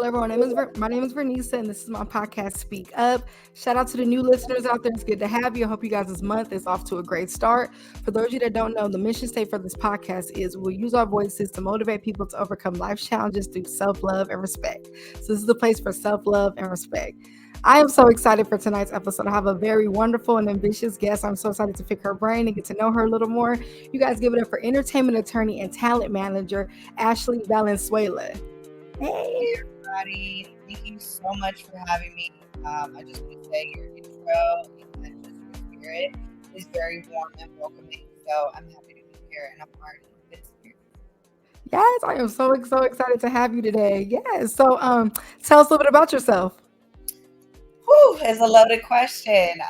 everyone. My name is Vernisa, and this is my podcast, Speak Up. Shout out to the new listeners out there. It's good to have you. I hope you guys' month is off to a great start. For those of you that don't know, the mission statement for this podcast is we'll use our voices to motivate people to overcome life's challenges through self-love and respect. So this is the place for self-love and respect. I am so excited for tonight's episode. I have a very wonderful and ambitious guest. I'm so excited to pick her brain and get to know her a little more. You guys give it up for entertainment attorney and talent manager, Ashley Valenzuela. Hey everybody, thank you so much for having me. I just want to say your intro and just your spirit is very warm and welcoming. So I'm happy to be here and a part of this experience. Yes, I am so excited to have you today. Yes. So tell us a little bit about yourself. Whew, it's a loaded question.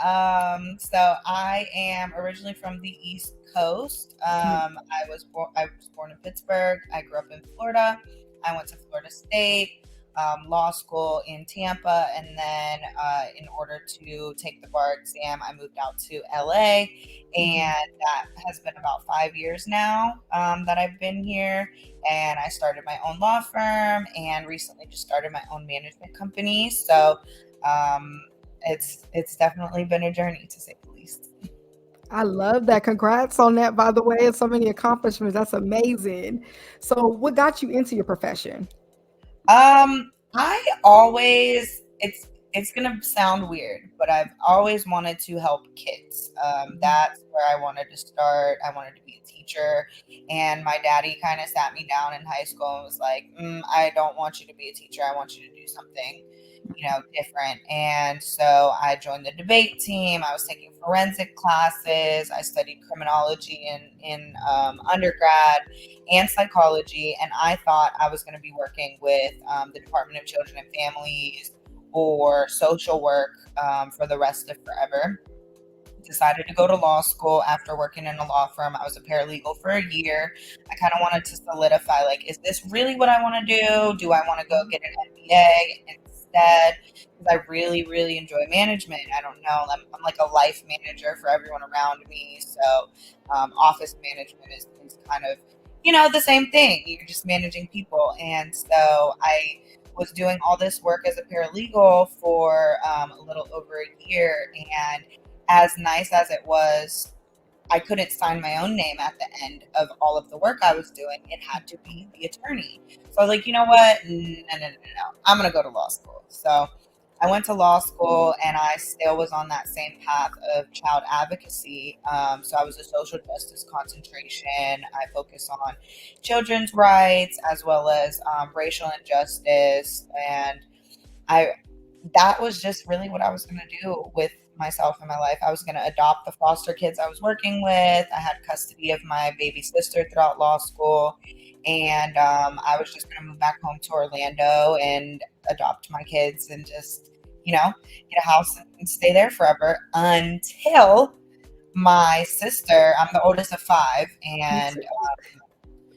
So I am originally from the East Coast. I was born in Pittsburgh. I grew up in Florida. I went to Florida State, law school in Tampa, and then in order to take the bar exam, I moved out to LA, and that has been about 5 years now that I've been here, and I started my own law firm and recently just started my own management company. So it's definitely been a journey, to say the least. I love that. Congrats on that, by the way, and so many accomplishments. That's amazing. So what got you into your profession? I always, it's gonna sound weird, but I've always wanted to help kids. That's where I wanted to start. I wanted to be a teacher, and my daddy kind of sat me down in high school and was like, I don't want you to be a teacher. I want you to do something, different. And so I joined the debate team. I was taking forensic classes. I studied criminology in undergrad and psychology. And I thought I was going to be working with the Department of Children and Families or social work for the rest of forever. Decided to go to law school after working in a law firm. I was a paralegal for a year. I kind of wanted to solidify, like, is this really what I want to do? Do I want to go get an MBA instead? Because I really, really enjoy management. I don't know. I'm like a life manager for everyone around me. So office management is kind of, the same thing. You're just managing people. And so I was doing all this work as a paralegal for a little over a year. And as nice as it was, I couldn't sign my own name at the end of all of the work I was doing. It had to be the attorney. So I was like, you know what? No. I'm going to go to law school. So I went to law school, and I still was on that same path of child advocacy. So I was a social justice concentration. I focus on children's rights as well as racial injustice. And that was just really what I was going to do with myself in my life. I was going to adopt the foster kids I was working with. I had custody of my baby sister throughout law school, and I was just going to move back home to Orlando and adopt my kids and just, get a house and stay there forever until my sister, I'm the oldest of 5, and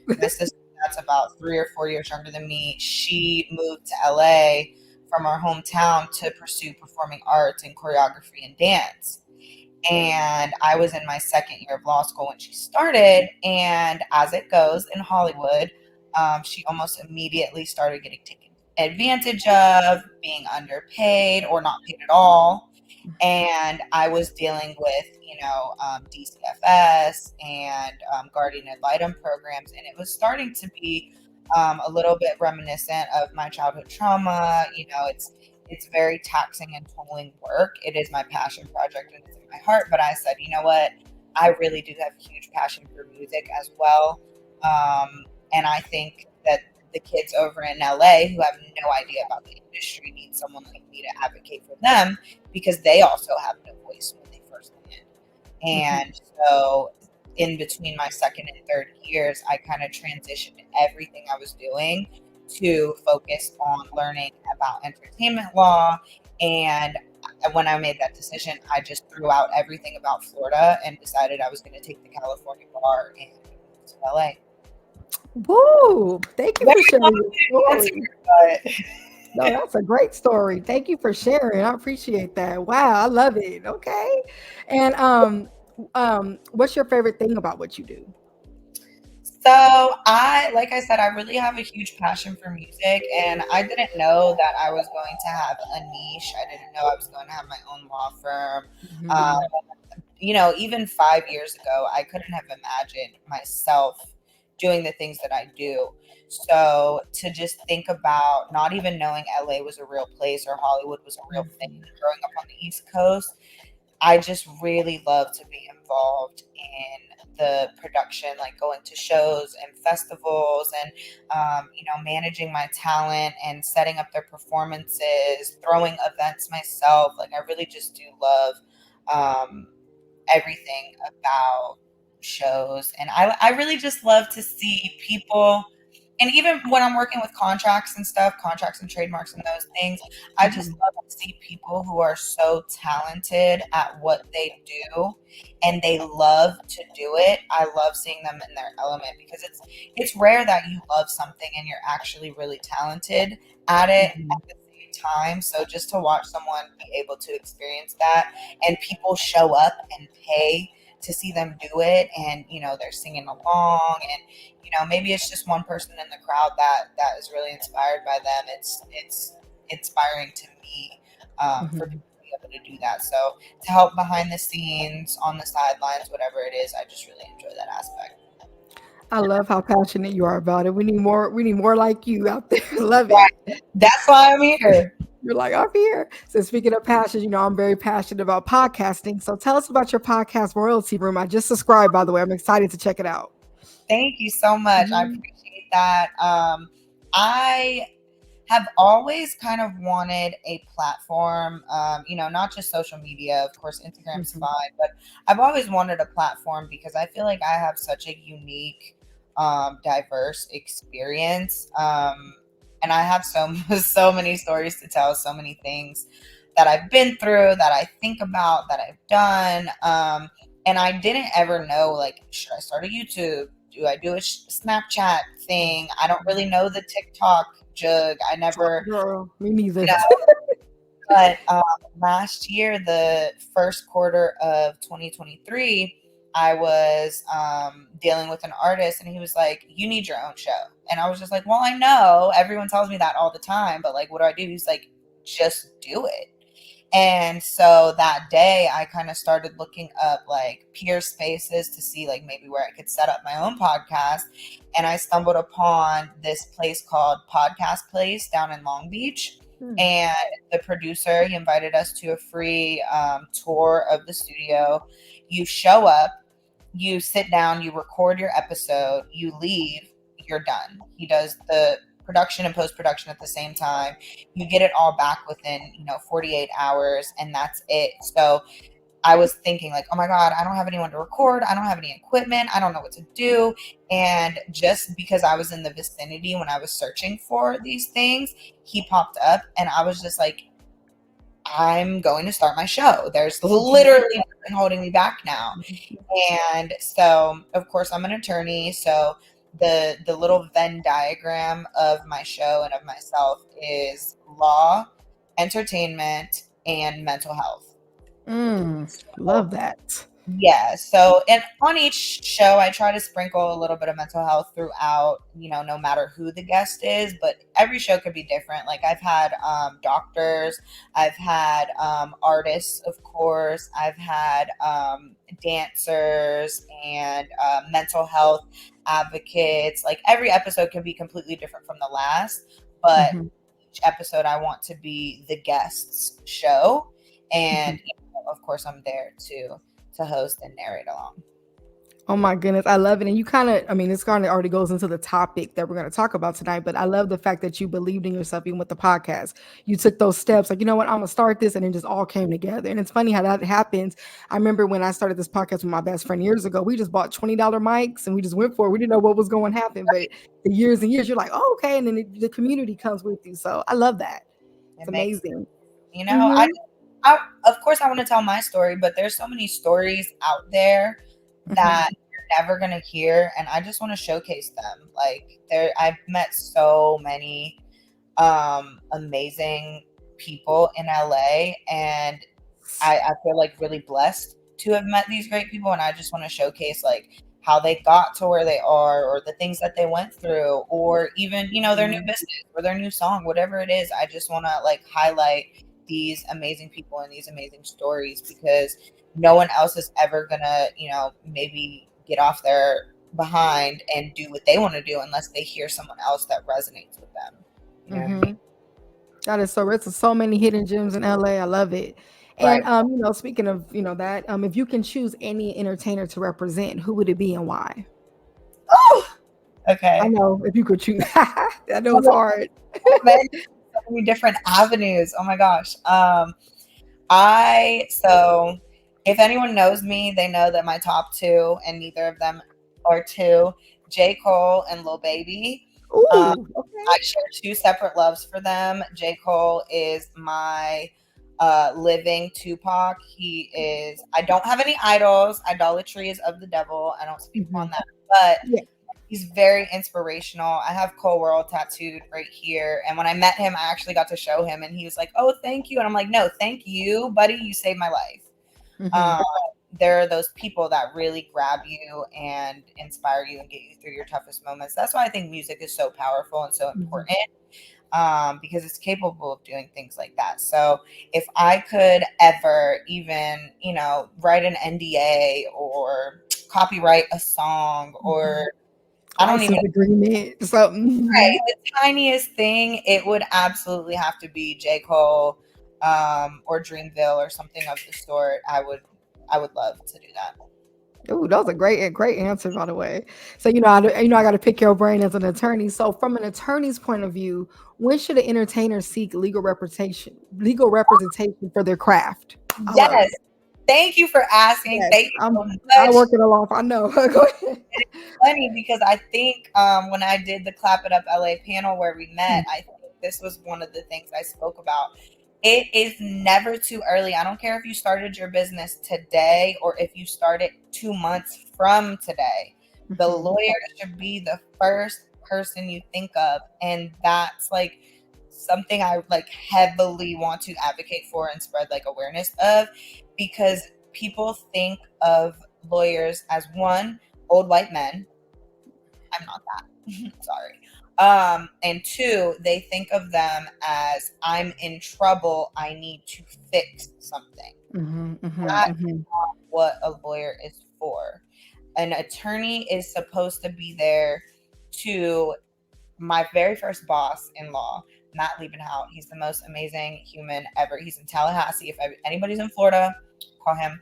my sister that's about 3 or 4 years younger than me, she moved to LA from our hometown to pursue performing arts and choreography and dance. And I was in my second year of law school when she started. And as it goes in Hollywood, she almost immediately started getting taken advantage of, being underpaid or not paid at all. And I was dealing with, DCFS and guardian ad litem programs. And it was starting to be a little bit reminiscent of my childhood trauma. It's very taxing and tolling work. It is my passion project and it's in my heart. But I said, you know what? I really do have a huge passion for music as well. And I think that the kids over in LA who have no idea about the industry need someone like me to advocate for them, because they also have no voice when they first land. And so in between my second and third years, I kind of transitioned everything I was doing to focus on learning about entertainment law. And when I made that decision, I just threw out everything about Florida and decided I was going to take the California bar and move to LA. Woo! Thank you for sharing your story. No, that's a great story. Thank you for sharing. I appreciate that. Wow, I love it. Okay. And what's your favorite thing about what you do? So like I said, I really have a huge passion for music, and I didn't know that I was going to have a niche. I didn't know I was going to have my own law firm. Um, Mhm. Even 5 years ago, I couldn't have imagined myself doing the things that I do. So to just think about not even knowing LA was a real place or Hollywood was a real thing, growing up on the East Coast, I just really love to be involved in the production, like going to shows and festivals and, managing my talent and setting up their performances, throwing events myself. Like, I really just do love um, everything about shows. And I really just love to see people, and even when I'm working with contracts and stuff, contracts and trademarks and those things, I just Mhm. love to see people who are so talented at what they do and they love to do it. I love seeing them in their element because it's rare that you love something and you're actually really talented at it Mhm. at the same time. So just to watch someone be able to experience that and people show up and pay to see them do it, and they're singing along, and maybe it's just one person in the crowd that is really inspired by them. It's inspiring to me, for Mhm. people to be able to do that. So to help behind the scenes, on the sidelines, whatever it is, I just really enjoy that aspect. I love how passionate you are about it. We need more. We need more like you out there. Love it. Right. That's why I'm here. You're like, I'm here. So speaking of passion, I'm very passionate about podcasting. So tell us about your podcast royalty room. I just subscribed, by the way. I'm excited to check it out. Thank you so much. I Mhm. appreciate that. I have always kind of wanted a platform, not just social media. Of course, Instagram's Mhm. fine, but I've always wanted a platform because I feel like I have such a unique, diverse experience. And I have so many stories to tell, so many things that I've been through, that I think about, that I've done. And I didn't ever know, like, should I start a YouTube? Do I do a Snapchat thing? I don't really know the TikTok jug. I never, Girl, me neither. you know, but last year, the first quarter of 2023, I was dealing with an artist, and he was like, "You need your own show." And I was just like, "Well, I know everyone tells me that all the time, but like, what do I do?" He's like, "Just do it." And so that day, I kind of started looking up like peer spaces to see like maybe where I could set up my own podcast. And I stumbled upon this place called Podcast Place down in Long Beach. Hmm. And the producer, he invited us to a free tour of the studio. You show up, you sit down, you record your episode, you leave, you're done. He does the production and post production at the same time. You get it all back within 48 hours, and that's it. So I was thinking like, oh my god, I don't have anyone to record, I don't have any equipment, I don't know what to do. And just because I was in the vicinity when I was searching for these things, he popped up, and I was just like, I'm going to start my show. There's literally nothing holding me back now. And so, of course, I'm an attorney. So the little Venn diagram of my show and of myself is law, entertainment, and mental health. Love that. Yeah. So, and on each show, I try to sprinkle a little bit of mental health throughout, no matter who the guest is, but every show could be different. Like, I've had doctors, I've had artists, of course, I've had dancers and mental health advocates. Like, every episode can be completely different from the last, but Mhm. each episode I want to be the guest's show. And, Mhm. of course, I'm there to host and narrate along. Oh my goodness, I love it. And you kind of, I mean, this kind of already goes into the topic that we're going to talk about tonight, but I love the fact that you believed in yourself even with the podcast. You took those steps, like, you know what, I'm going to start this, and it just all came together. And it's funny how that happens. I remember when I started this podcast with my best friend years ago, we just bought $20 mics and we just went for it. We didn't know what was going to happen, but the years and years, you're like, oh, okay. And then the community comes with you. So I love that. It's It makes, amazing. you know, Hmm. I of course I want to tell my story, but there's so many stories out there Hmm. that you're never gonna hear, and I just want to showcase them. Like, I've met so many amazing people in LA, and I feel like really blessed to have met these great people, and I just want to showcase like how they got to where they are, or the things that they went through, or even, you know, their new business or their new song, whatever it is. I just want to like highlight these amazing people and these amazing stories, because no one else is ever gonna, you know, maybe get off their behind and do what they want to do unless they hear someone else that resonates with them. You know what I mean? That is so rich. There's so many hidden gems in LA. I love it. And you know, speaking of, you know, that if you can choose any entertainer to represent, who would it be and why? Oh, okay. I know if you could choose. I know it's hard. So many different avenues. Oh my gosh. So if anyone knows me, they know that my top two, and neither of them are two, J. Cole and Lil Baby. Ooh, okay. I share two separate loves for them. J. Cole is my living Tupac. He is, I don't have any idols. Idolatry is of the devil. I don't speak on that, but he's very inspirational. I have Cole World tattooed right here. And when I met him, I actually got to show him, and he was like, "Oh, thank you." And I'm like, "No, thank you, buddy. You saved my life." There are those people that really grab you and inspire you and get you through your toughest moments. That's why I think music is so powerful and so important, because it's capable of doing things like that. So if I could ever even, you know, write an NDA or copyright a song, or I don't even agreement, something. Right, the tiniest thing, it would absolutely have to be J. Cole, or Dreamville or something of the sort. I would love to do that. Oh, that was a great answer, by the way. So, you know, I got to pick your brain as an attorney. So, from an attorney's point of view, when should an entertainer seek legal representation for their craft? Yes. Thank you for asking. Yes. Thank you so much. I work in a law firm. I know. Go ahead. It's funny because I think when I did the Clap It Up LA panel where we met, I think this was one of the things I spoke about. It is never too early. I don't care if you started your business today or if you started 2 months from today. The lawyer should be the first person you think of. And that's like something I like heavily want to advocate for and spread like awareness of, because people think of lawyers as, one, old white men. I'm not that. Sorry. And two, they think of them as, I'm in trouble, I need to fix something. That's not what a lawyer is for. An attorney is supposed to be there to, my very first boss in law, Matt Liebenhout. He's the most amazing human ever. He's in Tallahassee. If anybody's in Florida, call him.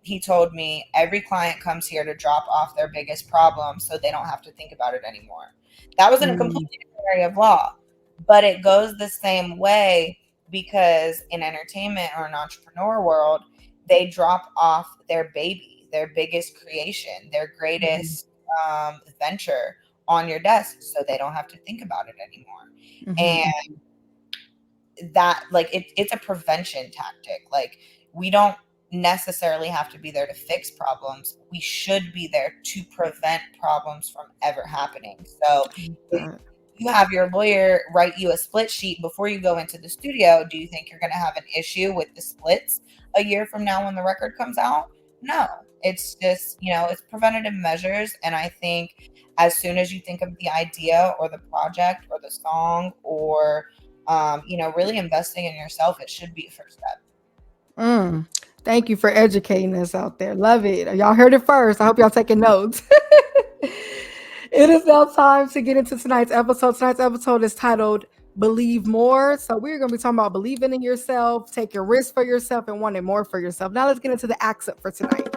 He told me every client comes here to drop off their biggest problem so they don't have to think about it anymore. That was in a completely different area of law, but it goes the same way, because in entertainment or an entrepreneur world, they drop off their baby, their biggest creation, their greatest venture on your desk so they don't have to think about it anymore. And that, like, it's a prevention tactic. Like, we don't necessarily have to be there to fix problems. We should be there to prevent problems from ever happening. So if you have your lawyer write you a split sheet before you go into the studio, do you think you're going to have an issue with the splits a year from now when the record comes out? No, it's just, you know, it's preventative measures. And I think as soon as you think of the idea or the project or the song or, you know, really investing in yourself, it should be a first step. Thank you for educating us out there. Love it. Y'all heard it first. I hope y'all taking notes. It is now time to get into tonight's episode. Tonight's episode is titled Believe More. So we're going to be talking about believing in yourself, taking risks for yourself, and wanting more for yourself. Now let's get into the acts for tonight.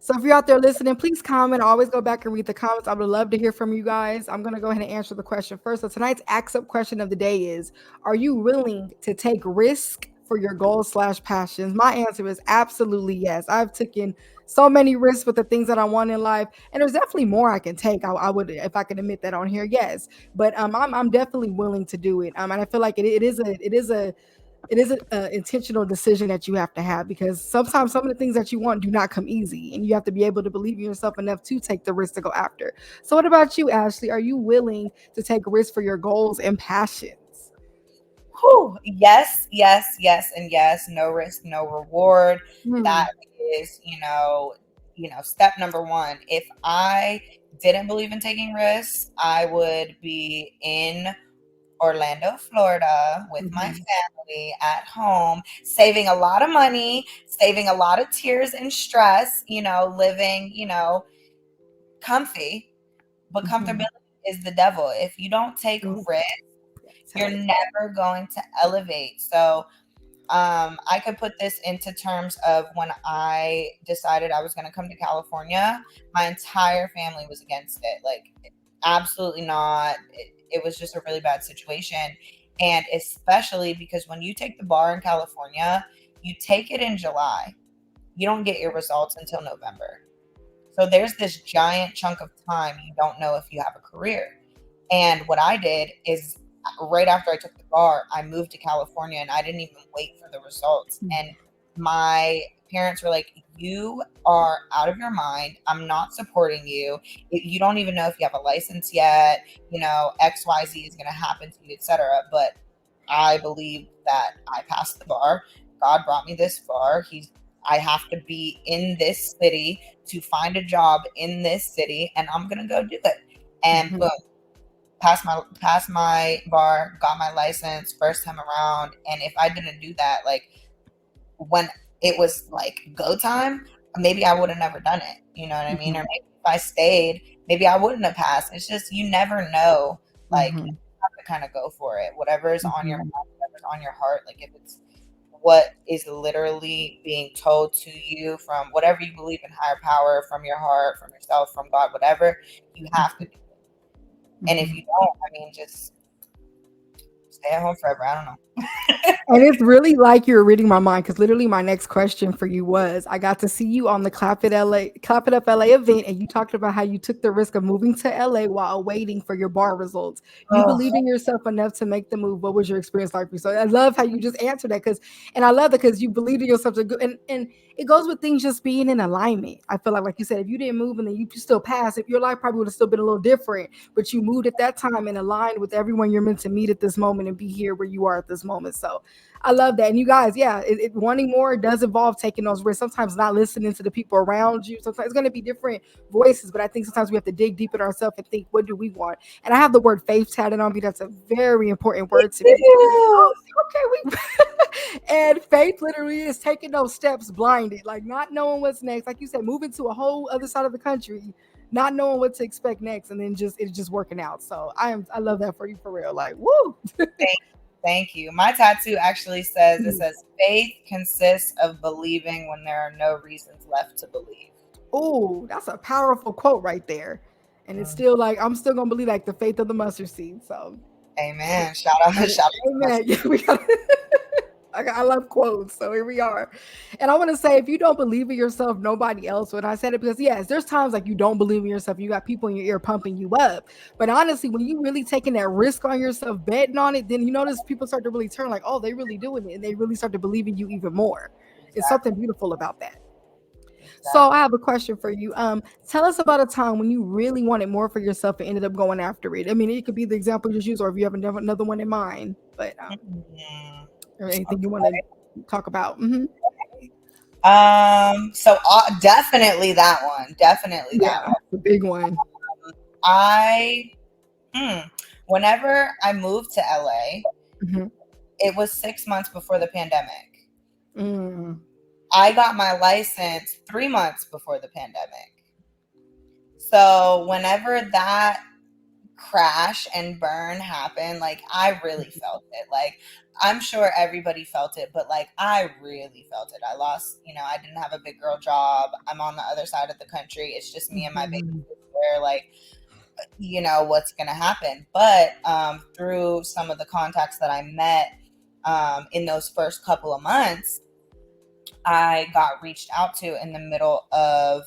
So if you're out there listening, please comment. I always go back and read the comments. I would love to hear from you guys. I'm going to go ahead and answer the question first. So tonight's acts question of the day is, are you willing to take risk for your goals/passions? My answer is absolutely yes. I've taken so many risks with the things that I want in life, and there's definitely more I can take. I would, if I can admit that on here, yes. But I'm definitely willing to do it. And I feel like it is an intentional decision that you have to have, because sometimes some of the things that you want do not come easy, and you have to be able to believe in yourself enough to take the risk to go after. So what about you, Ashley? Are you willing to take risks for your goals and passions? Whew, yes, yes, yes, and yes. No risk, no reward. Hmm. That is, step number one. If I didn't believe in taking risks, I would be in Orlando, Florida, with my Hmm. family at home, saving a lot of money, saving a lot of tears and stress, living, comfy. But Hmm. comfortability is the devil. If you don't take risks, Tell you're it. never going to elevate. So, I could put this into terms of when I decided I was going to come to California, my entire family was against it. Like, absolutely not. It was just a really bad situation. And especially because when you take the bar in California, you take it in July, you don't get your results until November. So there's this giant chunk of time you don't know if you have a career. And what I did is right after I took the bar, I moved to California and I didn't even wait for the results. And my parents were like, "You are out of your mind. I'm not supporting you. You don't even know if you have a license yet. XYZ is going to happen to you, etc." But I believe that I passed the bar. God brought me this far. I have to be in this city to find a job in this city, and I'm gonna go do it. And Mhm. boom, passed my bar, got my license first time around. And if I didn't do that, like when it was like go time, maybe I would have never done it. You know what I mean? Mhm. Or maybe if I stayed, maybe I wouldn't have passed. It's just you never know. Like you Mhm. have to kind of go for it. Whatever is on your Mhm. mind, whatever's on your heart. Like if it's what is literally being told to you from whatever you believe in, higher power, from your heart, from yourself, from God, whatever, you have to do it. And if Mhm. you don't, I mean, just stay at home forever. I don't know. And it's really like you're reading my mind because literally my next question for you was I got to see you on the Clap It Up LA event, and you talked about how you took the risk of moving to LA while waiting for your bar results. You Oh, believe in yourself enough to make the move. What was your experience like for you? So I love how you just answered that and I love that because you believed in yourself to go, and it goes with things just being in alignment. I feel like you said, if you didn't move and then you still passed, if your life probably would have still been a little different, but you moved at that time and aligned with everyone you're meant to meet at this moment and be here where you are at this moment. So I love that. And you guys, yeah, wanting more does involve taking those risks. Sometimes not listening to the people around you. Sometimes it's going to be different voices, but I think sometimes we have to dig deep in ourselves and think, what do we want? And I have the word faith tatted on me. That's a very important me word to me. too. Okay, and faith literally is taking those steps blinded, like not knowing what's next. Like you said, moving to a whole other side of the country, not knowing what to expect next, and then it's just working out. So I love that for you for real. Like, woo. Thank, thank you. My tattoo actually says, faith consists of believing when there are no reasons left to believe. Oh, that's a powerful quote right there. And it's Mm. still like I'm still gonna believe like the faith of the mustard seed. So Amen. Shout out, shout out to my amen. Yeah, we got I love quotes, so here we are. And I want to say, if you don't believe in yourself, nobody else would. I said it because yes, there's times like you don't believe in yourself. You got people in your ear pumping you up. But honestly, when you really taking that risk on yourself, betting on it, then you notice people start to really turn like, oh, they really doing it, and they really start to believe in you even more. It's something exactly, beautiful about that. So I exactly. have a question for you. Tell us about a time when you really wanted more for yourself and ended up going after it. I mean, it could be the example you just used, or if you have another one in mind, but Mhm. or anything you want Okay. to talk about. Hmm. So definitely that one. Definitely that Yeah, one. the big one. I, hmm, whenever I moved to LA, Hmm. it was 6 months before the pandemic. Mm. I got my license 3 months before the pandemic. So whenever that crash and burn happened, like I really felt it. Like I'm sure everybody felt it, but like I really felt it. I lost, I didn't have a big girl job. I'm on the other side of the country. It's just me and my baby Mhm. sister. Like, what's gonna happen. But through some of the contacts that I met in those first couple of months, I got reached out to in the middle of,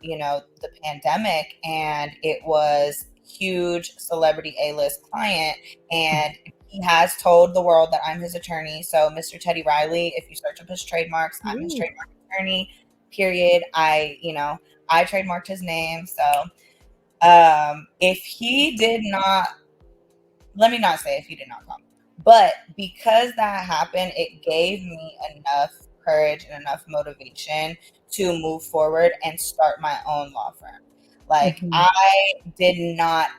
the pandemic, and it was huge celebrity A-list client, and he has told the world that I'm his attorney. So Mr. Teddy Riley, if you search up his trademarks, I'm his Ooh. trademark attorney, period. I trademarked his name. So if he did not, let me not say if he did not come, But because that happened, it gave me enough courage and enough motivation to move forward and start my own law firm. Like, Mhm. I did not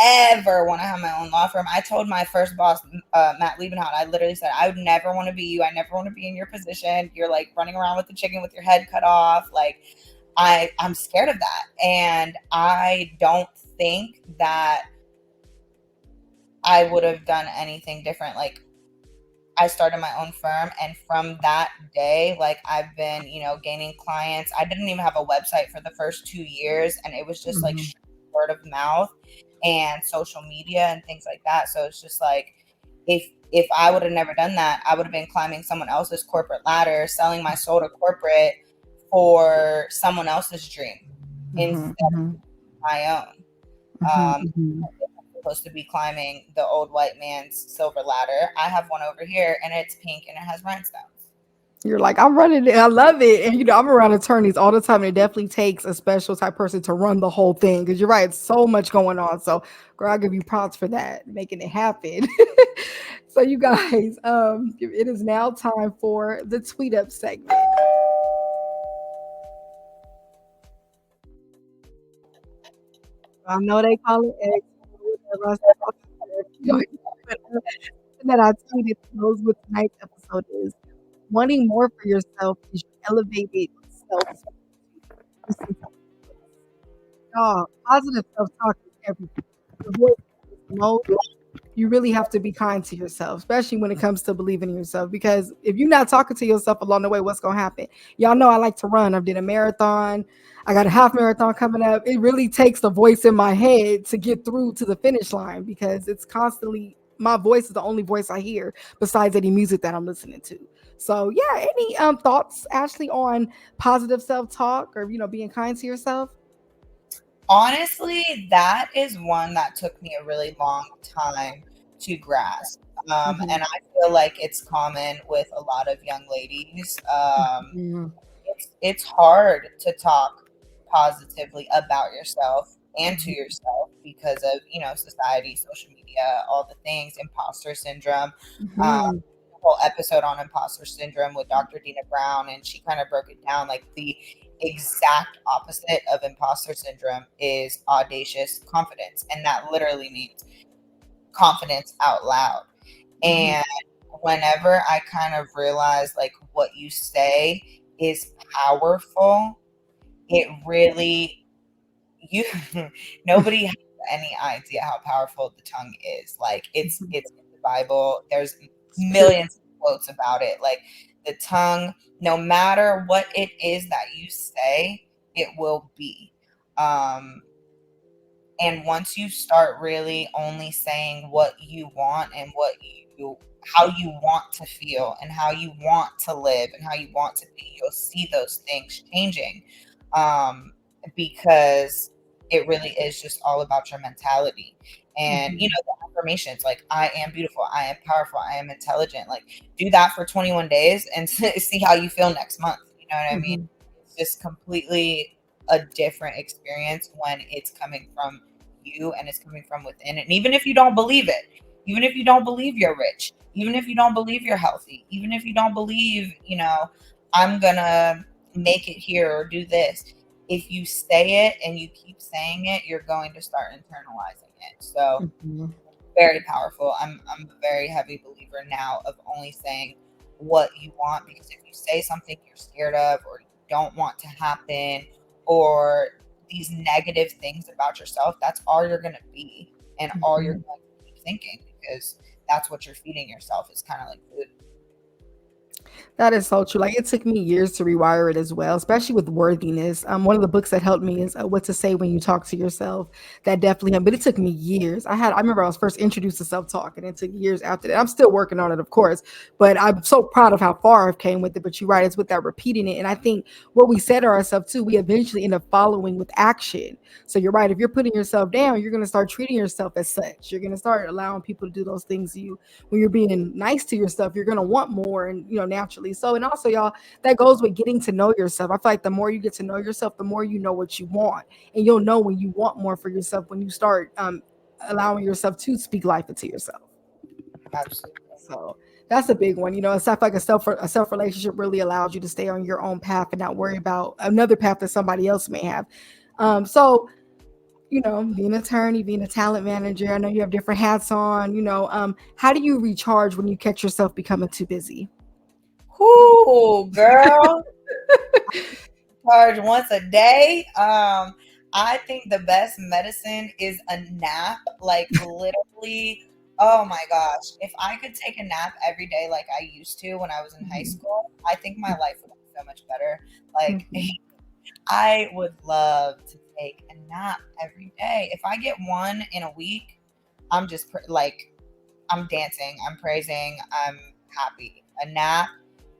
ever want to have my own law firm. I told my first boss, Matt Liebenhout, I literally said, I would never want to be you. I never want to be in your position. You're like running around with the chicken with your head cut off. Like, I'm scared of that. And I don't think that I would have done anything different. Like, I started my own firm, and from that day, like, I've been, gaining clients. I didn't even have a website for the first 2 years, and it was just like word of mouth and social media and things like that. So it's just like, if I would have never done that, I would have been climbing someone else's corporate ladder, selling my soul to corporate for someone else's dream instead of my own. I'm supposed to be climbing the old white man's silver ladder. I have one over here, and it's pink and it has rhinestones. You're like, I'm running it. I love it. And I'm around attorneys all the time. And it definitely takes a special type person to run the whole thing. Because you're right, it's so much going on. So, girl, I'll give you props for that, making it happen. So, you guys, it is now time for the tweet up segment. I know they call it X. That I tweeted goes with tonight's episode is wanting more for yourself is your elevated self. Positive self-talk is everything. The voice is the most. You really have to be kind to yourself, especially when it comes to believing in yourself. Because if you're not talking to yourself along the way, what's gonna happen? Y'all know I like to run. I did a marathon. I got a half marathon coming up. It really takes the voice in my head to get through to the finish line because it's constantly my voice is the only voice I hear besides any music that I'm listening to. So yeah, any thoughts, Ashley, on positive self-talk or being kind to yourself? Honestly, that is one that took me a really long time to grasp. And I feel like it's common with a lot of young ladies. It's hard to talk positively about yourself and to yourself because of, society, social media, all the things, imposter syndrome. Whole episode on imposter syndrome with Dr. Dina Brown, and she kind of broke it down. Like, the exact opposite of imposter syndrome is audacious confidence, and that literally means confidence out loud. And whenever I kind of realized like what you say is powerful, it really you nobody has any idea how powerful the tongue is. Like, it's in the Bible. There's millions of quotes about it. Like, the tongue, no matter what it is that you say, it will be. And once you start really only saying what you want and how you want to feel and how you want to live and how you want to be, you'll see those things changing. Because it really is just all about your mentality. And the affirmations, like, I am beautiful, I am powerful, I am intelligent. Like, do that for 21 days and see how you feel next month. You know what I mean? It's just completely a different experience when it's coming from you and it's coming from within. And even if you don't believe it, even if you don't believe you're rich, even if you don't believe you're healthy, even if you don't believe, I'm gonna make it here or do this, if you say it and you keep saying it, you're going to start internalizing it. So very powerful. I'm a very heavy believer now of only saying what you want, because if you say something you're scared of or you don't want to happen, or these negative things about yourself, that's all you're going to be and all you're going to keep thinking, because that's what you're feeding yourself. It's kind of like food. That is so true. Like, it took me years to rewire it as well, especially with worthiness. One of the books that helped me is What to Say When You Talk to Yourself. That definitely helped, but it took me years. I remember I was first introduced to self-talk, and it took years after that. I'm still working on it, of course, but I'm so proud of how far I've came with it. But you're right, it's with that repeating it. And I think what we said to ourselves too, we eventually end up following with action. So you're right. If you're putting yourself down, you're going to start treating yourself as such. You're going to start allowing people to do those things to you. When you're being nice to yourself, you're going to want more, and naturally. So, and also, y'all, that goes with getting to know yourself. I feel like the more you get to know yourself, the more you know what you want, and you'll know when you want more for yourself when you start allowing yourself to speak life into yourself. Absolutely. So that's a big one. You know, it's not like a self relationship really allows you to stay on your own path and not worry about another path that somebody else may have. So you know, being an attorney, being a talent manager, I know you have different hats on. You know, how do you recharge when you catch yourself becoming too busy? Ooh, girl. Charge once a day. I think the best medicine is a nap. Like literally, oh my gosh. If I could take a nap every day like I used to when I was in high school, I think my life would be so much better. Like I would love to take a nap every day. If I get one in a week, I'm just like, I'm dancing, I'm praising, I'm happy. A nap.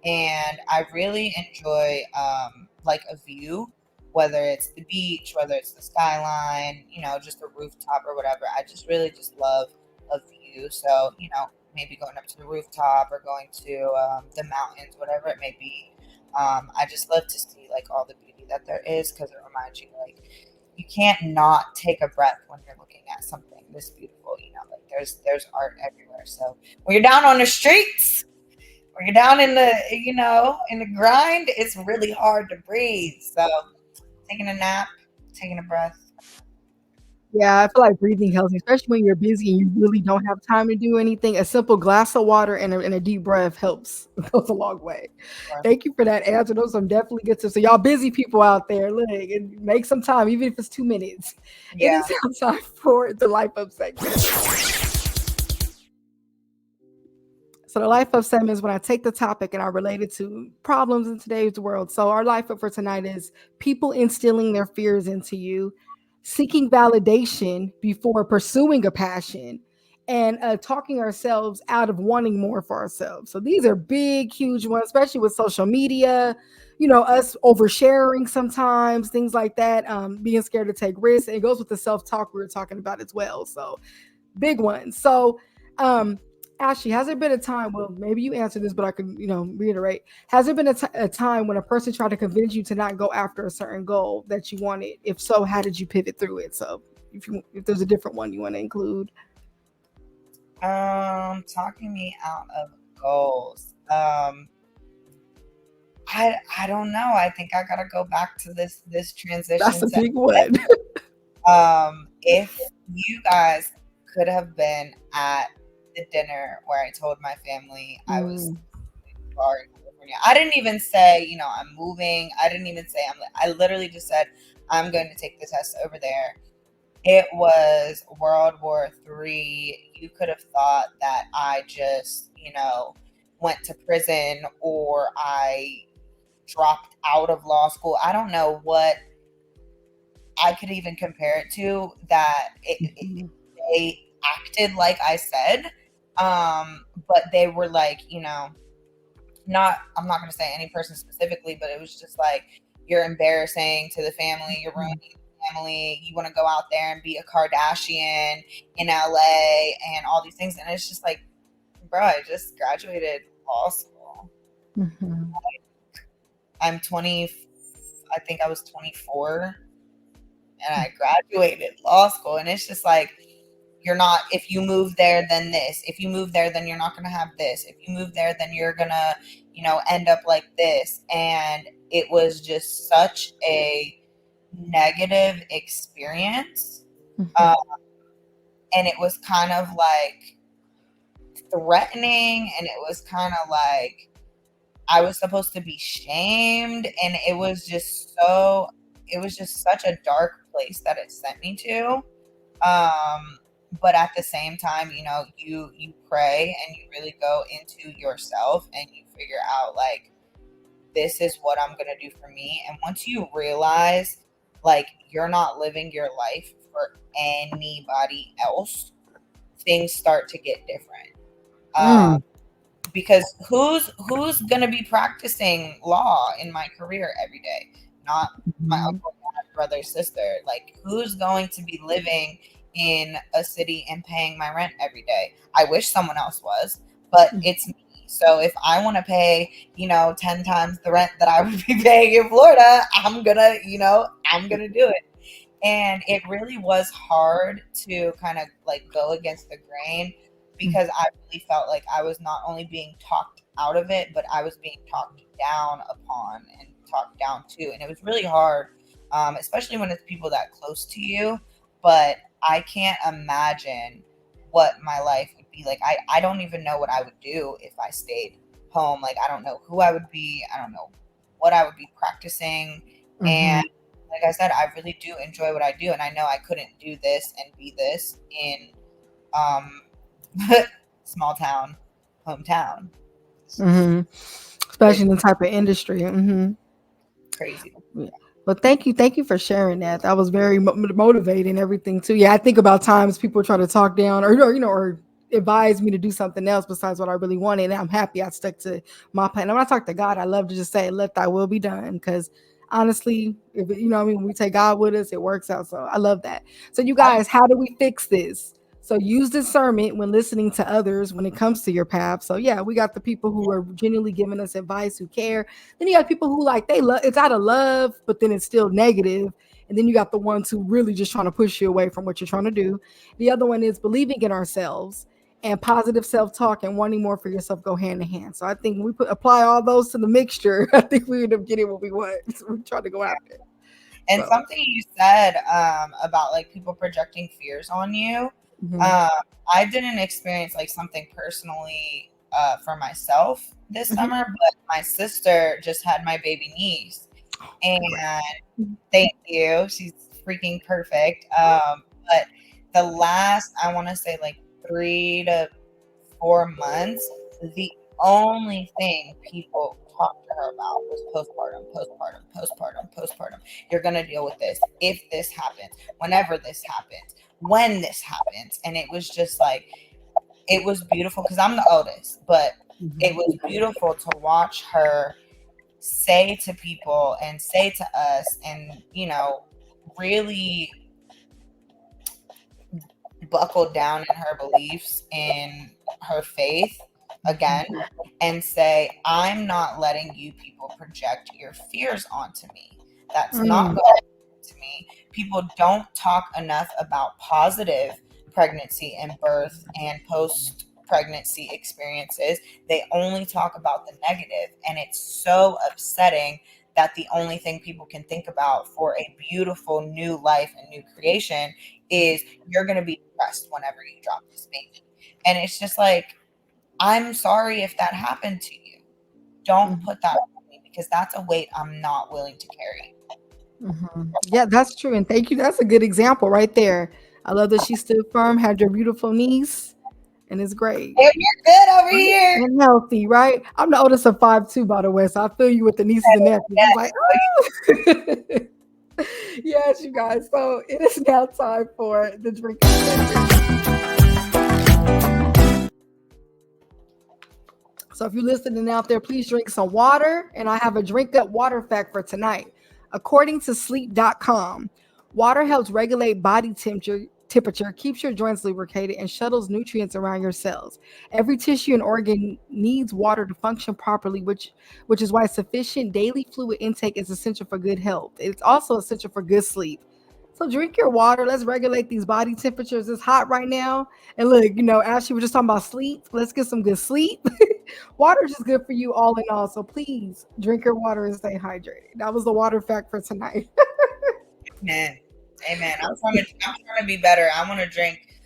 And I really enjoy like a view, whether it's the beach, whether it's the skyline, you know, just a rooftop or whatever. I just really just love a view. So, you know, maybe going up to the rooftop or going to the mountains, whatever it may be. I just love to see like all the beauty that there is, because it reminds you like you can't not take a breath when you're looking at something this beautiful. You know, like there's art everywhere. So when you're down on the streets, when you're down in the, you know, in the grind, it's really hard to breathe. So taking a nap, taking a breath. Yeah, I feel like breathing helps, especially when you're busy and you really don't have time to do anything. A simple glass of water and a deep breath helps. Goes a long way. Sure. Thank you for that answer. Those are definitely good tips. So y'all busy people out there, look, and make some time, even if it's 2 minutes. Yeah. It is now time for the Life Up segment. So the Life Up segment is when I take the topic and I relate it to problems in today's world. So our Life Up for tonight is people instilling their fears into you, seeking validation before pursuing a passion, and talking ourselves out of wanting more for ourselves. So these are big, huge ones, especially with social media, you know, us oversharing sometimes, things like that, being scared to take risks. It goes with the self-talk we were talking about as well. So big ones. So Ashley, has there been a time, well, maybe you answered this, but I can, you know, reiterate. Has there been a time when a person tried to convince you to not go after a certain goal that you wanted? If so, how did you pivot through it? So if there's a different one you want to include. Talking me out of goals. I don't know. I think I gotta go back to this transition. That's a big one. If you guys could have been at the dinner where I told my family I was far in California. I didn't even say, you know, I'm moving. I didn't even say I literally just said I'm going to take the test over there. It was World War III. You could have thought that I just, you know, went to prison or I dropped out of law school. I don't know what I could even compare it to, that they acted like I said. But they were like, you know, I'm not going to say any person specifically, but it was just like, you're embarrassing to the family, you're ruining the family, you want to go out there and be a Kardashian in LA and all these things. And it's just like, bro, I just graduated law school. I'm 20, I think I was 24 and I graduated law school. And it's just like, you're not, if you move there, then this. If you move there, then you're not going to have this. If you move there, then you're going to, you know, end up like this. And it was just such a negative experience. And it was kind of like threatening. And it was kind of like I was supposed to be shamed. And it was just such a dark place that it sent me to. But at the same time, you know, you pray and you really go into yourself and you figure out like, this is what I'm going to do for me. And once you realize like you're not living your life for anybody else, things start to get different. Because who's going to be practicing law in my career every day? Not my uncle, dad, brother, sister. Like, who's going to be living in a city and paying my rent every day? I wish someone else was, but it's me. So if I want to pay, you know, 10 times the rent that I would be paying in Florida, I'm gonna do it. And it really was hard to kind of like go against the grain, because I really felt like I was not only being talked out of it, but I was being talked down upon and talked down to. And it was really hard, especially when it's people that close to you. But I can't imagine what my life would be like. I don't even know what I would do if I stayed home. Like, I don't know who I would be. I don't know what I would be practicing. And like I said, I really do enjoy what I do. And I know I couldn't do this and be this in small town, hometown. Especially in the type of industry. Crazy. Yeah. Well, thank you for sharing that. That was very motivating. Everything too. Yeah, I think about times people try to talk down or advise me to do something else besides what I really wanted. And I'm happy I stuck to my plan. And when I talk to God, I love to just say, "Let Thy will be done," because honestly, if when we take God with us, it works out. So I love that. So you guys, how do we fix this? So use discernment when listening to others when it comes to your path. So yeah, we got the people who are genuinely giving us advice, who care. Then you got people who they love, it's out of love, but then it's still negative. And then you got the ones who really just trying to push you away from what you're trying to do. The other one is believing in ourselves, and positive self-talk and wanting more for yourself go hand in hand. So I think when we apply all those to the mixture, I think we end up getting what we want. So we try to go after it. And something you said about like people projecting fears on you. I didn't experience like something personally for myself this summer, but my sister just had my baby niece, and thank you, she's freaking perfect. But the last, I want to say like 3 to 4 months, the only thing people talked to her about was postpartum. You're gonna deal with this if this happens, whenever this happens, when this happens. And it was just like, it was beautiful because I'm the oldest, but it was beautiful to watch her say to people and say to us, and really buckle down in her beliefs, in her faith again, and say, I'm not letting you people project your fears onto me. That's not going to me. People don't talk enough about positive pregnancy and birth and post-pregnancy experiences. They only talk about the negative, and it's so upsetting that the only thing people can think about for a beautiful new life and new creation is you're going to be depressed whenever you drop this baby. And it's just like, I'm sorry if that happened to you. Don't put that on me, because that's a weight I'm not willing to carry. Yeah, that's true. And thank you. That's a good example right there. I love that she stood firm, had your beautiful niece, and it's great. Hey, you're good over here. And healthy, right? I'm the oldest of 5 too, by the way. So I feel you with the nieces and nephews. Yes. Like, oh. Yes, you guys. So it is now time for the drink. So if you're listening out there, please drink some water. And I have a drink up water fact for tonight. According to sleep.com, water helps regulate body temperature, keeps your joints lubricated, and shuttles nutrients around your cells. Every tissue and organ needs water to function properly, which is why sufficient daily fluid intake is essential for good health. It's also essential for good sleep. So drink your water. Let's regulate these body temperatures. It's hot right now. And look, Ashley, we're just talking about sleep. Let's get some good sleep. Water is just good for you all in all. So please drink your water and stay hydrated. That was the water fact for tonight. Amen. I'm trying to be better. I want to drink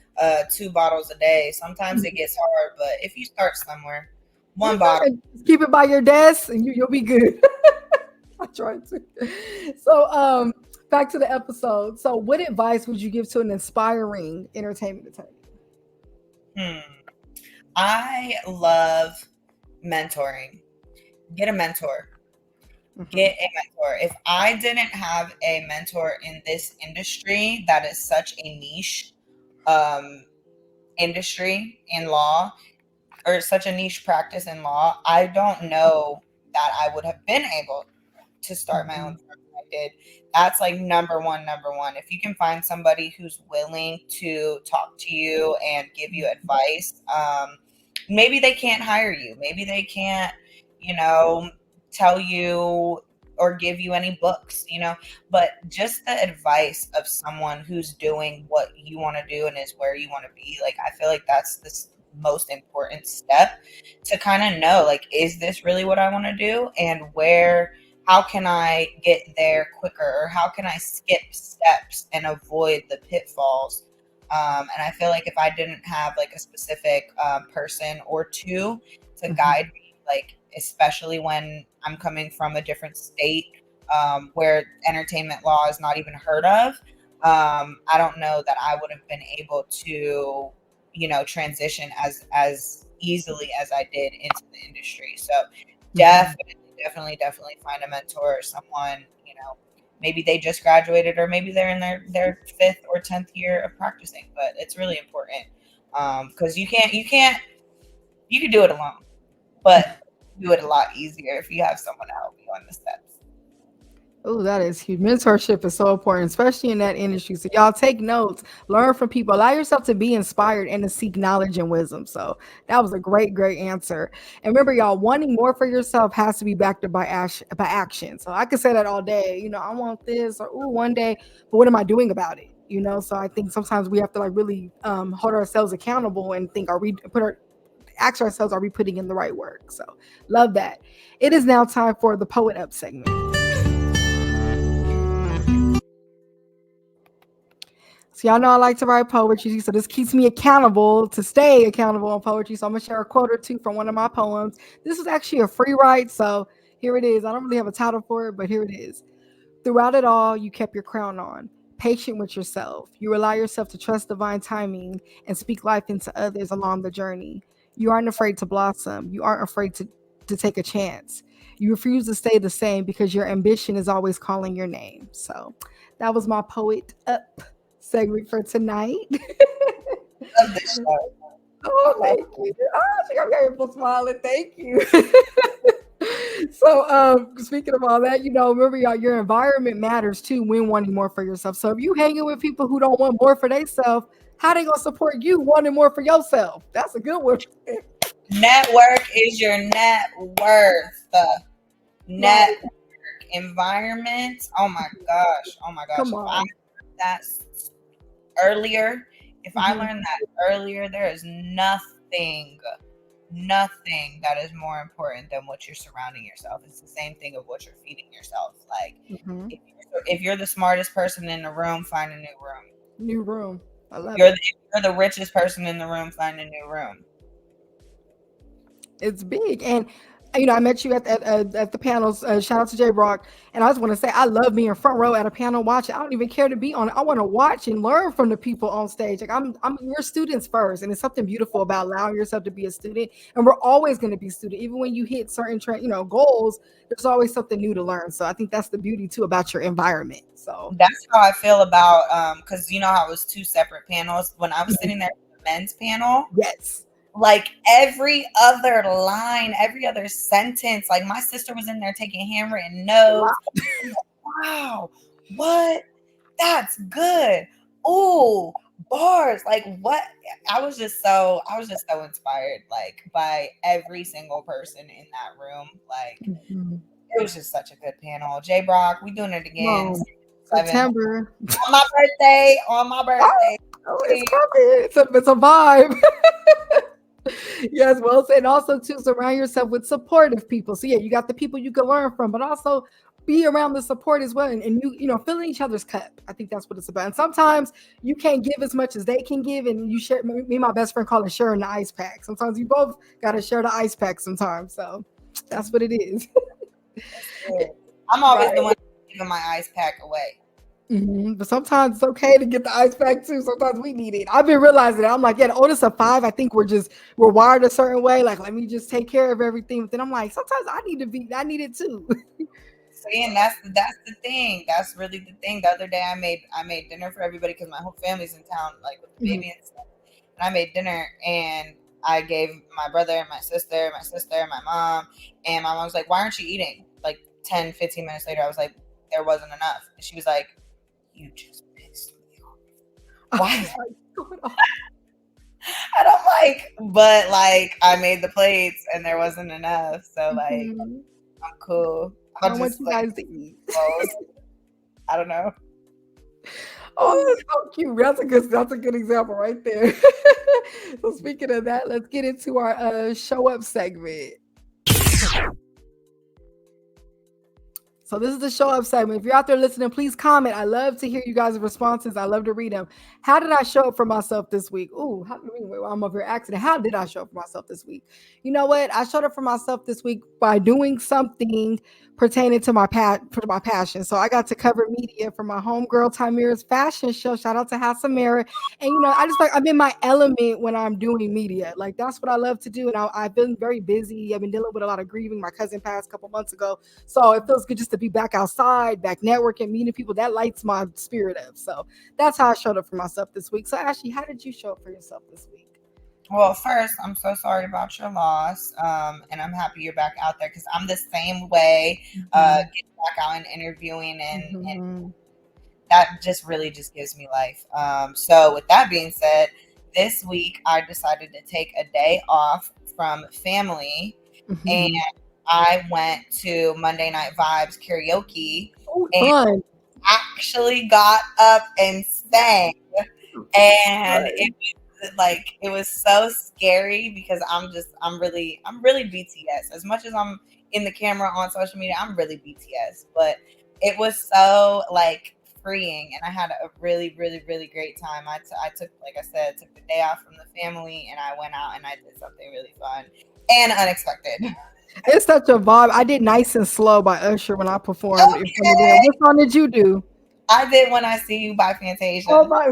2 bottles a day. Sometimes it gets hard, but if you start somewhere, 1 bottle. Keep it by your desk and you'll be good. I tried to. So back to the episode. So what advice would you give to an inspiring entertainment attorney? I love mentoring. Get a mentor. Get a mentor. If I didn't have a mentor in this industry, that is such a niche industry in law, or such a niche practice in law, I don't know that I would have been able to start my own firm like I did. That's like number one. If you can find somebody who's willing to talk to you and give you advice, maybe they can't hire you. Maybe they can't, tell you or give you any books, but just the advice of someone who's doing what you want to do and is where you want to be. Like, I feel like that's most important step to kind of know, like, is this really what I want to do? And how can I get there quicker? Or how can I skip steps and avoid the pitfalls? And I feel like if I didn't have like a specific person or two to guide me, like, especially when I'm coming from a different state where entertainment law is not even heard of, I don't know that I would have been able to, transition as easily as I did into the industry. So definitely find a mentor or someone, maybe they just graduated, or maybe they're in their 5th or 10th year of practicing, but it's really important. Because you can do it alone, but do it a lot easier if you have someone to help you on the steps. Oh, that is huge. Mentorship is so important, especially in that industry. So y'all take notes, learn from people, allow yourself to be inspired and to seek knowledge and wisdom. So that was a great answer. And remember, y'all, wanting more for yourself has to be backed up by action. So I could say that all day, I want this, or one day, but what am I doing about it? So I think sometimes we have to like really hold ourselves accountable and think, ask ourselves, are we putting in the right work? So love that. It is now time for the Poet Up segment. So y'all know I like to write poetry, so this keeps me accountable to stay accountable on poetry. So I'm gonna share a quote or two from one of my poems. This is actually a free write, so here it is. I don't really have a title for it, but here it is. Throughout it all, you kept your crown on, patient with yourself. You allow yourself to trust divine timing and speak life into others along the journey. You aren't afraid to blossom. You aren't afraid to take a chance. You refuse to stay the same because your ambition is always calling your name. So that was my Poet Up segment for tonight. Love this show. Oh, thank you. Oh, she got very full smiling. Thank you. So, speaking of all that, remember, y'all, your environment matters too when wanting more for yourself. So if you hanging with people who don't want more for themselves, how they gonna support you wanting more for yourself? That's a good one. Network is your net worth. Network. Environment. Oh my gosh. Come on. If I learned that earlier, there is nothing that is more important than what you're surrounding yourself. It's the same thing of what you're feeding yourself. Like, if you're the smartest person in the room, find a new room. I love it. If you're the richest person in the room, find a new room. It's big. And I met you at the panels. Shout out to J Brock. And I just want to say, I love being front row at a panel watching. I don't even care to be on it. I want to watch and learn from the people on stage. Like we're students first, and it's something beautiful about allowing yourself to be a student. And we're always going to be student, even when you hit certain goals. There's always something new to learn. So I think that's the beauty too about your environment. So that's how I feel about because how it was 2 separate panels. When I was sitting there at the men's panel, yes. Like every other line, every other sentence, like my sister was in there taking handwritten notes. Wow, what? That's good. Ooh, bars. Like what? I was just so inspired, like by every single person in that room. Like it was just such a good panel. J Brock, we doing it again. Wow. September. On my birthday. Oh, it's coming. It's a vibe. Yes, well said. And also to surround yourself with supportive people. So yeah, you got the people you can learn from, but also be around the support as well. And you filling each other's cup. I think that's what it's about. And sometimes you can't give as much as they can give, and you share. Me and my best friend call it sharing the ice pack. Sometimes you both got to share the ice pack sometimes. So that's what it is. I'm always the one giving my ice pack away. But sometimes it's okay to get the ice pack too. Sometimes we need it. I've been realizing that. I'm like, yeah, the oldest of 5, I think we're wired a certain way. Like, let me just take care of everything. But then I'm like, sometimes I need it too. See, and that's the thing. That's really the thing. The other day I made dinner for everybody because my whole family's in town, like with the baby and stuff. And I made dinner and I gave my brother, my sister, my mom, and my mom was like, why aren't you eating? Like 10, 15 minutes later, I was like, there wasn't enough. And she was like, you just pissed me off. Why is that going on? And I'm like, but like I made the plates and there wasn't enough. So like I'm cool. I want you guys to eat. I don't know. Oh, that's so cute. That's a good example right there. So speaking of that, let's get into our show up segment. So this is the show up segment. If you're out there listening, please comment. I love to hear you guys' responses. I love to read them. How did I show up for myself this week? Ooh, I'm over here asking. How did I show up for myself this week? You know what? I showed up for myself this week by doing something pertaining to my passion. So I got to cover media for my homegirl Tamira's fashion show. Shout out to Samira. And I just I'm in my element when I'm doing media. Like that's what I love to do. And I've been very busy. I've been dealing with a lot of grieving. My cousin passed a couple months ago. So it feels good just to be back outside, back networking, meeting people. That lights my spirit up. So that's how I showed up for myself this week. So Ashley, how did you show up for yourself this week? Well, first, I'm so sorry about your loss, and I'm happy you're back out there because I'm the same way, getting back out and interviewing, and that just really just gives me life. So with that being said, this week I decided to take a day off from family, and I went to Monday Night Vibes karaoke, and actually got up and sang, and it was so scary because I'm really BTS. As much as I'm in the camera on social media, I'm really BTS. But it was so freeing, and I had a really great time. I took, like I said, took the day off from the family, and I went out and I did something really fun and unexpected. It's such a vibe. I did Nice and Slow by Usher when I performed. Okay. What song did you do? I did When I See You by Fantasia. Oh my,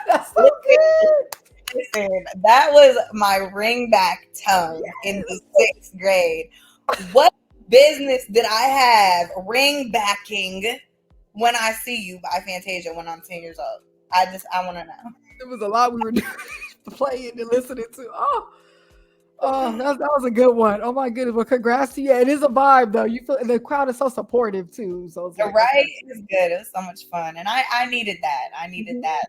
that's so good. Listen, that was my ringback tongue in the 6th grade. What business did I have ringbacking When I See You by Fantasia when I'm 10 years old? I want to know. There was a lot we were playing and listening to. Oh, that was a good one. Oh my goodness. Well, congrats to you. It is a vibe though. You feel the crowd is so supportive too. So it's right. It was good. It was so much fun. And I needed that. I needed that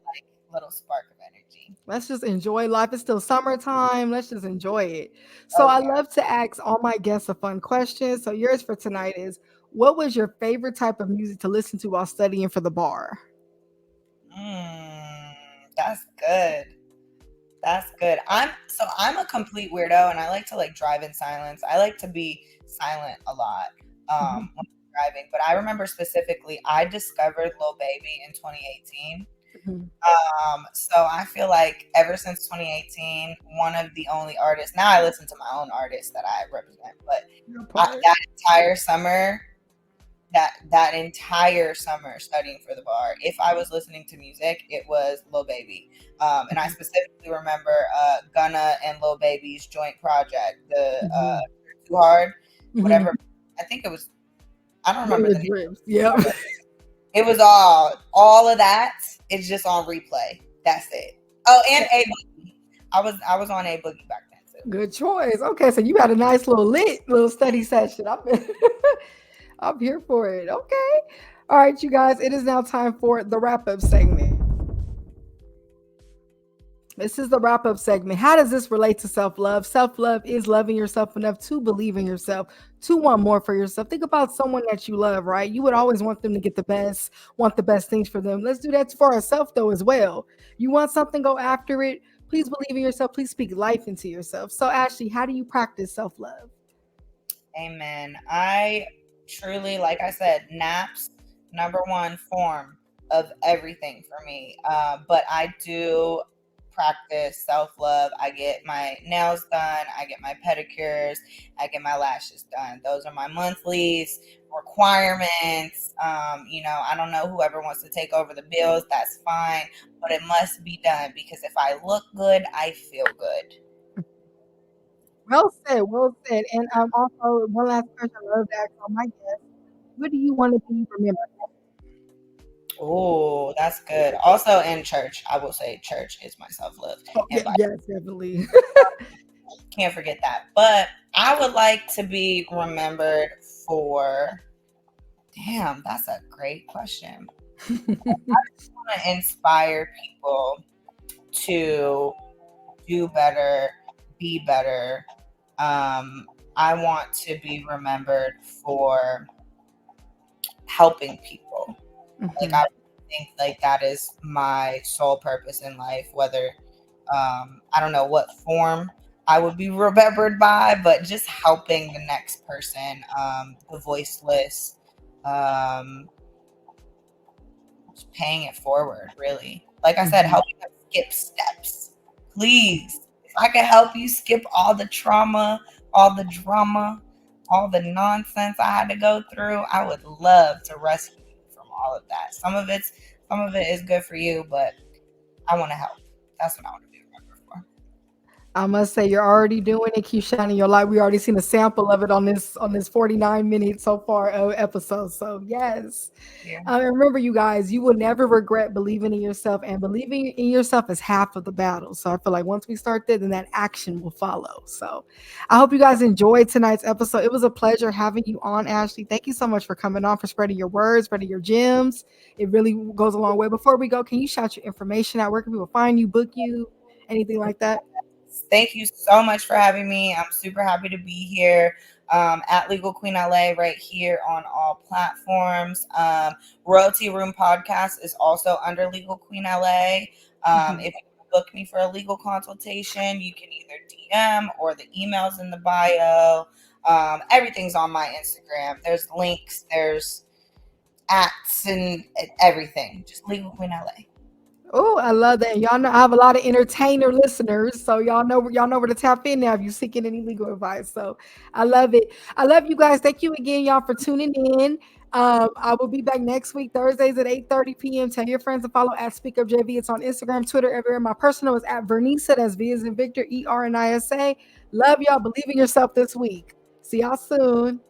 little spark of energy. Let's just enjoy life. It's still summertime. Let's just enjoy it. So I love to ask all my guests a fun question. So yours for tonight is, what was your favorite type of music to listen to while studying for the bar? That's good. That's good. I'm a complete weirdo, and I like to drive in silence. I like to be silent a lot when I'm driving. But I remember specifically, I discovered Lil Baby in 2018. So I feel like ever since 2018, one of the only artists. Now I listen to my own artists that I represent, but that entire summer. That entire summer studying for the bar, if I was listening to music, it was Lil Baby. And I specifically remember Gunna and Lil Baby's joint project, the Too Hard, whatever. I think it was, I don't remember the name. Yeah. It was all of that is just on replay. That's it. Oh, and A Boogie. I was on A Boogie back then too. Good choice. Okay, so you had a nice little study session. I'm here for it. Okay. All right, you guys, it is now time for the wrap-up segment. This is the wrap-up segment. How does this relate to self-love? Self-love is loving yourself enough to believe in yourself, to want more for yourself. Think about someone that you love, right? You would always want them to get the best, want the best things for them. Let's do that for ourselves, though, as well. You want something, go after it. Please believe in yourself. Please speak life into yourself. So, Ashley, how do you practice self-love? Amen. I truly, like I said, naps, number one form of everything for me. But I do practice self-love. I get my nails done. I get my pedicures. I get my lashes done. Those are my monthlies, requirements. I don't know, whoever wants to take over the bills, that's fine. But it must be done because if I look good, I feel good. Well said, well said. And also one last question I love to ask all my guests. What do you want to be remembered? Oh, that's good. Also in church, I will say church is my self-love. Yes, definitely. Can't forget that. But I would like to be remembered for, damn, that's a great question. I just want to inspire people to do better, be better. I want to be remembered for helping people. Like I think like that is my sole purpose in life, whether I don't know what form I would be remembered by, but just helping the next person, the voiceless, um, just paying it forward, really. Like I said, helping them skip steps. Please, if I could help you skip all the trauma, all the drama, all the nonsense I had to go through, I would love to rescue you from all of that. Some of it is good for you, but I want to help. That's what I want to be remembered for. I must say you're already doing it. Keep shining your light. We already seen a sample of it on this 49 minutes so far episode. So yes. Yeah. And remember, you guys, you will never regret believing in yourself, and believing in yourself is half of the battle. So I feel like once we start there, then that action will follow. So I hope you guys enjoyed tonight's episode. It was a pleasure having you on, Ashley. Thank you so much for coming on, for spreading your words, spreading your gems. It really goes a long way. Before we go, can you shout your information out? Where can people find you, book you, anything like that? Thank you so much for having me. I'm super happy to be here at Legal Queen LA, right here on all platforms. Royalty Room Podcast is also under Legal Queen LA. If you book me for a legal consultation, you can either DM or the email's in the bio. Everything's on my Instagram. There's links, there's @ and everything. Just Legal Queen LA. Oh, I love that. Y'all know I have a lot of entertainer listeners, so y'all know where to tap in now if you're seeking any legal advice. So I love it. I love you guys. Thank you again, y'all, for tuning in. I will be back next week, Thursdays at 8:30 p.m. Tell your friends to follow at SpeakUpJV. It's on Instagram, Twitter, everywhere. My personal is at Vernisa. That's V as in Victor, ERNISA. Love y'all. Believe in yourself this week. See y'all soon.